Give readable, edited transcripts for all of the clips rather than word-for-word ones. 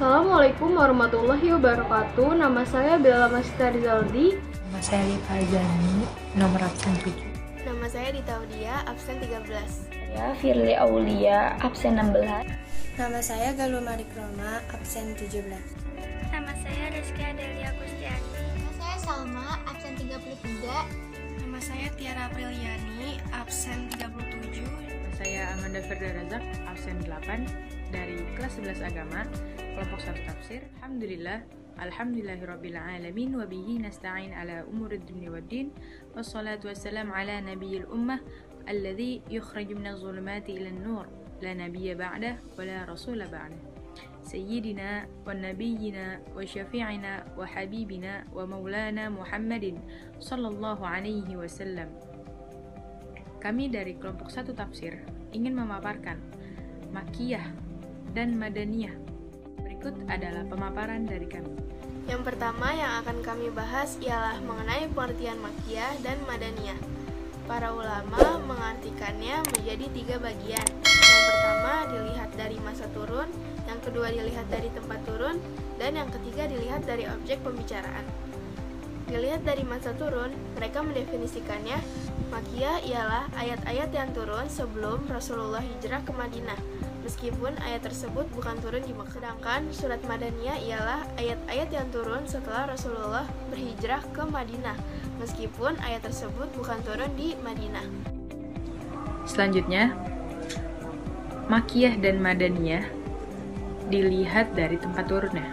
Assalamualaikum warahmatullahi wabarakatuh. Nama saya Bella Masita Rizaldi. Nama saya Liva Jani, nomor absen 7. Nama saya Dita Audia, absen 13. Saya Firly Aulia, absen 16. Nama saya Galuh Marik Roma, absen 17. Nama saya Rizky Adelia Gustiani. Nama saya Salma, absen 33. Nama saya Tiara Apriliani, absen 37. Saya Amanda Firda Razak, absen 8 dari kelas 11 agama, kelompok 1 tafsir. Alhamdulillahirabbil alamin wa bihi nasta'in ala umuriid dunya waddin wassalatu wassalamu ala nabiyil ummah alladzi yukhraju minadh dhulumati ilan nur la nabiyya ba'dah wa la rasula ba'dah sayyidina wa nabiyyina wa syafi'ina wa habibina wa maulana Muhammadin sallallahu alaihi wasallam. Kami dari kelompok 1 tafsir ingin memaparkan Makkiyah dan Madaniyah. Berikut adalah pemaparan dari kami. Yang pertama yang akan kami bahas ialah mengenai pengertian Makkiyah dan Madaniyah. Para ulama mengartikannya menjadi 3 bagian. Yang pertama dilihat dari masa turun, yang kedua dilihat dari tempat turun, dan yang ketiga dilihat dari objek pembicaraan. Dilihat dari masa turun, mereka mendefinisikannya, Makkiyah ialah ayat-ayat yang turun sebelum Rasulullah hijrah ke Madinah, meskipun ayat tersebut bukan turun di Makkah. Sedangkan surat Madaniyah ialah ayat-ayat yang turun setelah Rasulullah berhijrah ke Madinah, meskipun ayat tersebut bukan turun di Madinah. Selanjutnya, Makkiyah dan Madaniyah dilihat dari tempat turunnya.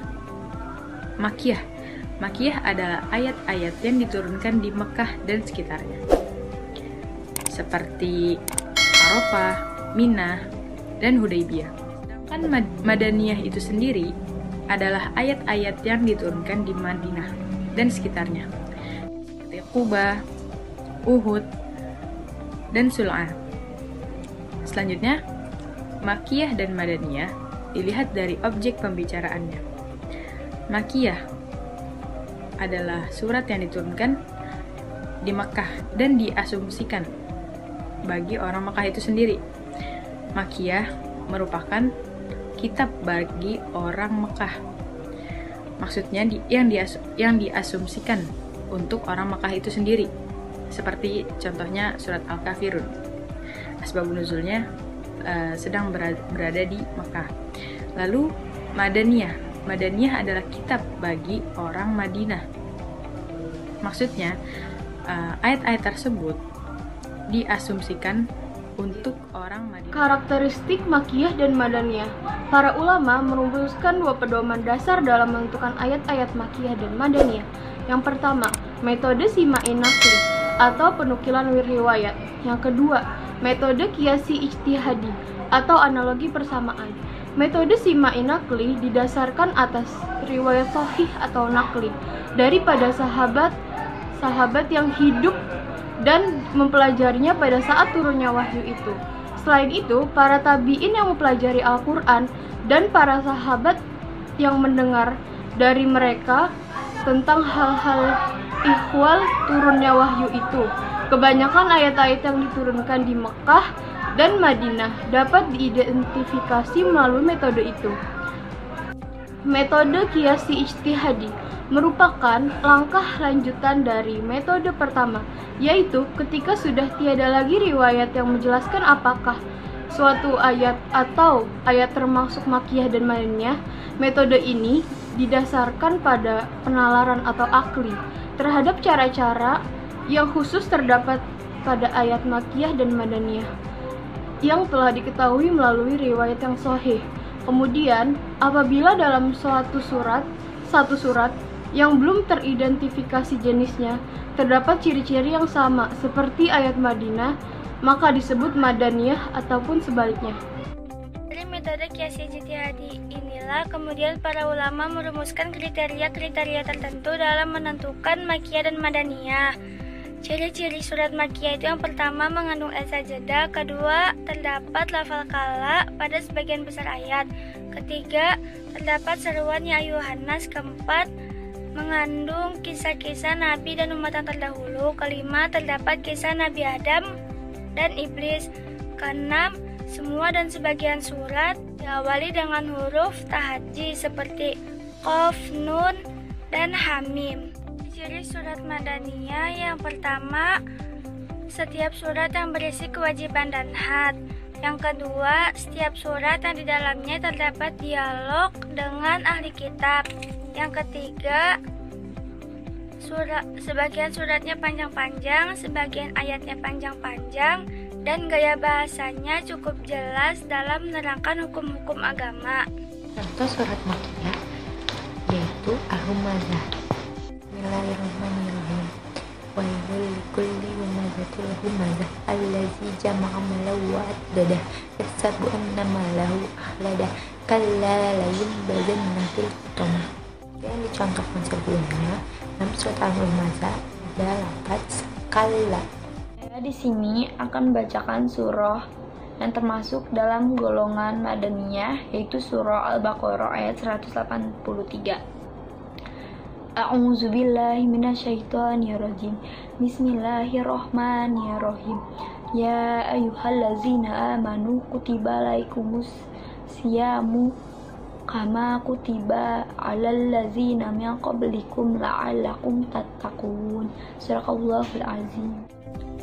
Makkiyah adalah ayat-ayat yang diturunkan di Mekah dan sekitarnya, seperti Arafah, Minah, dan Hudaybiyah. Sedangkan Madaniyah itu sendiri adalah ayat-ayat yang diturunkan di Madinah dan sekitarnya, seperti Quba, Uhud, dan Sul'ah. Selanjutnya, Makkiyah dan Madaniyah dilihat dari objek pembicaraannya. Makkiyah adalah surat yang diturunkan di Makkah dan diasumsikan bagi orang Makkah itu sendiri. Makkiyah merupakan kitab bagi orang Makkah. Maksudnya yang diasumsikan untuk orang Makkah itu sendiri. Seperti contohnya surat Al-Kafirun. Asbabun nuzulnya sedang berada di Makkah. Lalu Madaniyah adalah kitab bagi orang Madinah. Maksudnya ayat-ayat tersebut diasumsikan untuk orang Madinah. Karakteristik Makkiyah dan Madaniyah. Para ulama merumuskan 2 pedoman dasar dalam menentukan ayat-ayat Makkiyah dan Madaniyah. Yang pertama, metode Sima'in Naqli atau penukilan riwayat. Yang kedua, metode Qiyasi Ijtihadi atau analogi persamaan. Metode Sima'in Naqli didasarkan atas riwayat sahih atau naqli daripada sahabat yang hidup dan mempelajarinya pada saat turunnya wahyu itu. Selain itu, para tabi'in yang mempelajari Al-Quran dan para sahabat yang mendengar dari mereka tentang hal-hal ihwal turunnya wahyu itu. Kebanyakan ayat-ayat yang diturunkan di Mekah dan Madinah dapat diidentifikasi melalui metode itu. Metode Qiyasi Ijtihadi merupakan langkah lanjutan dari metode pertama, yaitu ketika sudah tiada lagi riwayat yang menjelaskan apakah suatu ayat atau ayat termasuk Makkiyah dan Madaniyah. Metode ini didasarkan pada penalaran atau akli terhadap cara-cara yang khusus terdapat pada ayat Makkiyah dan Madaniyah yang telah diketahui melalui riwayat yang sahih. Kemudian, apabila dalam satu surat yang belum teridentifikasi jenisnya terdapat ciri-ciri yang sama seperti ayat Madinah, maka disebut Madaniyah ataupun sebaliknya. Dari metode Qiyasi Ijtihadi inilah kemudian para ulama merumuskan kriteria-kriteria tertentu dalam menentukan Makkiyah dan Madaniyah. Ciri-ciri surat Makkiyah itu yang pertama mengandung as-sajadah, kedua terdapat lafal qala pada sebagian besar ayat, ketiga terdapat seruan ya ayuhan nas, keempat mengandung kisah-kisah nabi dan umat yang terdahulu, kelima terdapat kisah Nabi Adam dan iblis, keenam semua dan sebagian surat, diawali dengan huruf tahajji seperti Qaf, Nun, dan Hamim. Ciri surat Madaniyah yang pertama, setiap surat yang berisi kewajiban dan had. Yang kedua, setiap surat yang di dalamnya terdapat dialog dengan ahli kitab. Yang ketiga, sebagian suratnya panjang-panjang, sebagian ayatnya panjang-panjang, dan gaya bahasanya cukup jelas dalam menerangkan hukum-hukum agama. Contoh surat Makkiyah yaitu Al-Humazah. Bismillahirrahmanirrahim. Wailul likulli humazatil humazah allazi jama'a malahu wa addada yahsabu anna malahu akhlada kalla la yunbazanna fil hutamah. Yang dicontohkan sebelumnya dalam surat Al-Humazah ada lafaz kalla. Saya di sini akan membacakan surah yang termasuk dalam golongan Madaniyah, yaitu surah Al-Baqarah ayat 183. A'udzubillahi minasyaitonirrajim. Bismillahirrahmanirrahim. Ya ayyuhallazina amanu kutiba alaikumus siyamu kama kutiba alal ladzina min qablikum la'allakum tattaqun. Shadaqallahul azim.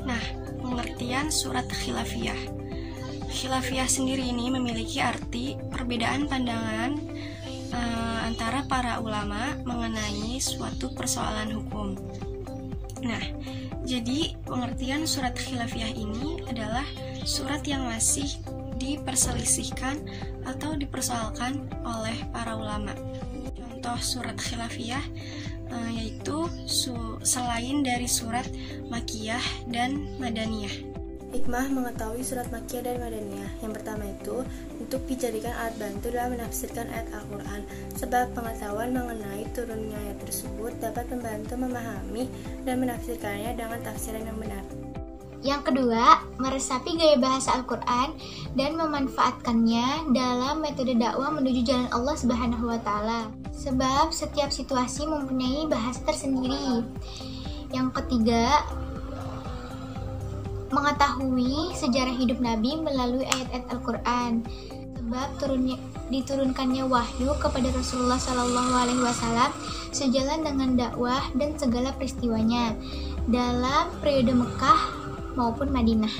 Nah, pengertian surat khilafiyah. Khilafiyah sendiri ini memiliki arti perbedaan pandangan antara para ulama mengenai suatu persoalan hukum. Nah, jadi pengertian surat khilafiyah ini adalah surat yang masih diperselisihkan atau dipersoalkan oleh para ulama. Contoh surat khilafiyah yaitu selain dari surat Makkiyah dan Madaniyah. Hikmah mengetahui surat Makkiyah dan Madaniyah. Yang pertama itu untuk dijadikan alat bantu dalam menafsirkan ayat Al-Quran, sebab pengetahuan mengenai turunnya ayat tersebut dapat membantu memahami dan menafsirkannya dengan tafsiran yang benar. Yang kedua, meresapi gaya bahasa Al-Quran dan memanfaatkannya dalam metode dakwah menuju jalan Allah Subhanahu wa Ta'ala. Sebab setiap situasi mempunyai bahasa tersendiri. Yang ketiga, mengetahui sejarah hidup Nabi melalui ayat-ayat Al-Quran. Sebab diturunkannya wahyu kepada Rasulullah SAW sejalan dengan dakwah dan segala peristiwanya dalam periode Mekah maupun Madinah.